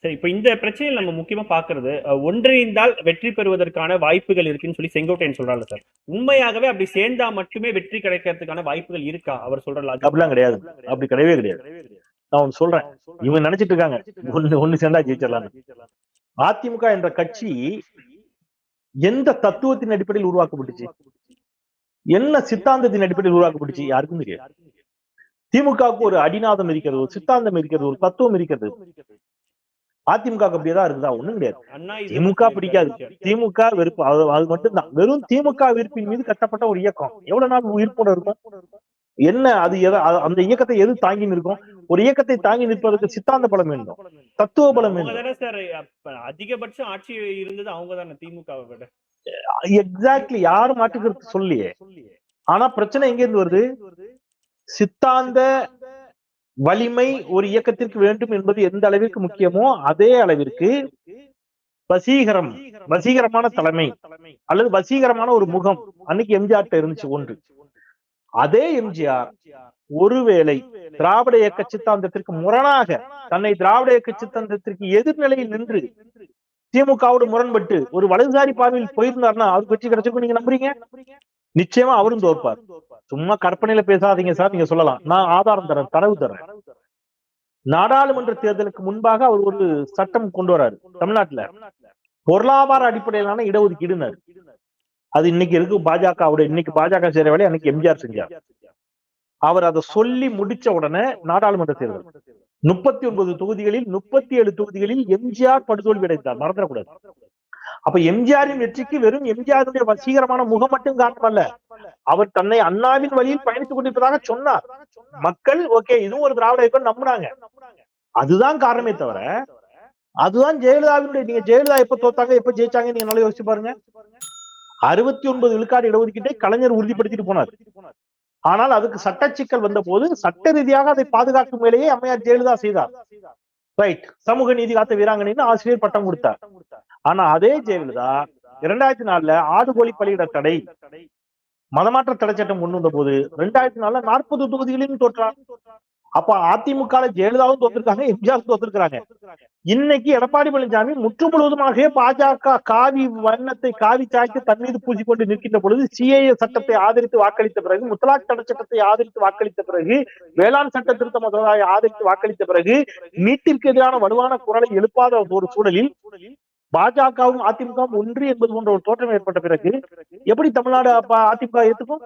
சரி, இப்ப இந்த பிரச்சனையில நம்ம முக்கியமா பாக்குறது ஒன்றிணைந்தால் வெற்றி பெறுவதற்கான வாய்ப்புகள் இருக்குன்னு சொல்லி செங்கோட்டையன் சொல்றாரு சார். உண்மையாகவே அப்படி சேர்ந்தா மட்டுமே வெற்றி கிடைக்கிறதுக்கான வாய்ப்புகள் இருக்கா அவர் சொல்ற லாஜிக் அப்படிலாம் பிரகாரம்? கிடையாது. அப்படி கிடையவே கிடையாது. நான் ஒன்னு சொல்றேன். இவங்க நினைச்சிட்டு இருக்காங்க ஒண்ணு சேர்ந்தா ஜெயிச்சிடலாம். அதிமுக என்ற கட்சி எந்த தத்துவத்தின் அடிப்படையில் உருவாக்கப்பட்டுச்சு, என்ன சித்தாந்தத்தின் அடிப்படையில் உருவாக்கப்பட்டுச்சு யாருக்கும் தெரியாது. திமுகவுக்கு ஒரு அடிநாதம் இருக்கிறது, ஒரு சித்தாந்தம் இருக்கிறது, ஒரு தத்துவம் இருக்கிறது. அதிமுக அப்படியேதான் இருக்குதா? ஒண்ணும் கிடையாது. திமுக பிடிக்காது, திமுக வெறுப்பு, அது மட்டும்தான். வெறும் திமுக வெறுப்பின் மீது கட்டப்பட்ட ஒரு இயக்கம் எவ்வளவு நாள் உயிர்ப்போட இருக்கும்? என்ன அது அந்த இயக்கத்தை எது தாங்கி நிற்கும்? ஒரு இயக்கத்தை தாங்கி நிற்பதற்கு சித்தாந்த பலம் வேண்டும், தத்துவ பலம் அவங்க வேண்டும். தானே சார் அதிகபட்சம் ஆட்சி இருந்தது அவங்க தானே திமுகவை விட. எக்ஸாக்ட்லி, யாரும் மாற்றுக்கிறது சொல்லியே. ஆனா பிரச்சனை எங்க இருந்து வருது? சித்தாந்த வலிமை ஒரு இயக்கத்திற்கு வேண்டும் என்பது எந்த அளவிற்கு முக்கியமோ அதே அளவிற்கு வசீகரம், வசீகரமான தலைமை அல்லது வசீகரமான ஒரு முகம் அன்னைக்கு எம்ஜிஆர் இருந்துச்சு ஒன்று. அதே எம்ஜிஆர் ஒருவேளை திராவிட இயக்க சித்தாந்தத்திற்கு முரணாக தன்னை திராவிட இயக்க சித்தாந்தத்திற்கு எதிர்நிலையில் நின்று திமுகவோடு முரண்பட்டு ஒரு வலதுசாரி பார்வையில் போயிருந்தாருன்னா அவருக்கு வெற்றி கிடைச்சிருக்கும் நீங்க நம்புறீங்க? நிச்சயமா அவரும் தோற்பார். சும்மா கற்பனையில பேசாதீங்க சார். நீங்க சொல்லலாம், நான் ஆதாரம் தரேன், தரவு தரேன். நாடாளுமன்ற தேர்தலுக்கு முன்பாக அவர் ஒரு சட்டம் கொண்டு வராரு தமிழ்நாட்டுல, பொருளாதார அடிப்படையிலான இடஒதுக்கீடுனாரு. அது இன்னைக்கு இருக்கு பாஜகவோட. இன்னைக்கு பாஜக செய்யற வேலையை அன்னைக்கு எம்ஜிஆர் செஞ்சார். அவர் அதை சொல்லி முடிச்ச உடனே நாடாளுமன்ற தேர்தல் 39 தொகுதிகளில் 37 தொகுதிகளில் எம்ஜிஆர் படுதோல்வி அடைந்தார், மறந்துடக்கூடாது. அப்ப எம்ஜிஆரின் வெற்றிக்கு வெறும் எம்ஜிஆருடைய வசீகரமான முகம் மட்டும் காரணம் அல்ல, அவர் தன்னை அண்ணாவின் வழியில் பயணித்துக் கொண்டிருப்பதாக சொன்னார். மக்கள் ஓகே இதுவும் ஒரு திராவிட இயக்கம் நம்பினாங்க. அதுதான் காரணமே தவிர, அதுதான் ஜெயலலிதாவினுடைய. நீங்க ஜெயலலிதா எப்ப தோத்தாங்க எப்ப ஜெயிச்சாங்க நீங்க நல்லா யோசிச்சு பாருங்க. 69 விழுக்காடு இடஒதுக்கீட்டை கலைஞர் உறுதிப்படுத்திட்டு போனார். ஆனால் அதுக்கு சட்ட சிக்கல் வந்த போது சட்ட ரீதியாக அதை பாதுகாக்கும் வேலையை அம்மையார் ஜெயலலிதா செய்தார். ரைட், சமூக நீதி காத்த வீராங்கனைன்னு ஆசிரியர் பட்டம் கொடுத்தார். ஆனா அதே ஜெயலலிதா 2004 ஆடு கோழி பலியிட தடை, மதமாற்ற தடை சட்டம் கொண்டு வந்த போது 2004 40 தொகுதிகளையும் தோற்றார். அப்ப அதிமுக ஜெயலலிதாவும் தோத்திருக்காங்க, எம்ஜிஆர் தோத்திருக்காங்க. இன்னைக்கு எடப்பாடி பழனிசாமி முற்று முழுவதுமாக பாஜக காவி வண்ணத்தை காவி சாய்த்து தன் மீது பூசிக்கொண்டு நிற்கின்ற பொழுது, சிஏஏ சட்டத்தை ஆதரித்து வாக்களித்த பிறகு, முத்தலாக் தடை சட்டத்தை ஆதரித்து வாக்களித்த பிறகு, வேளாண் சட்ட திருத்த மசோதாவை ஆதரித்து வாக்களித்த பிறகு, நீட்டிற்கு எதிரான வலுவான குரலை எழுப்பாத ஒரு சூழலில் பாஜகவும் அதிமுகவும் ஒன்று என்பது போன்ற ஒரு தோற்றம் ஏற்பட்ட பிறகு எப்படி தமிழ்நாடு அதிமுக ஏத்துக்கும்?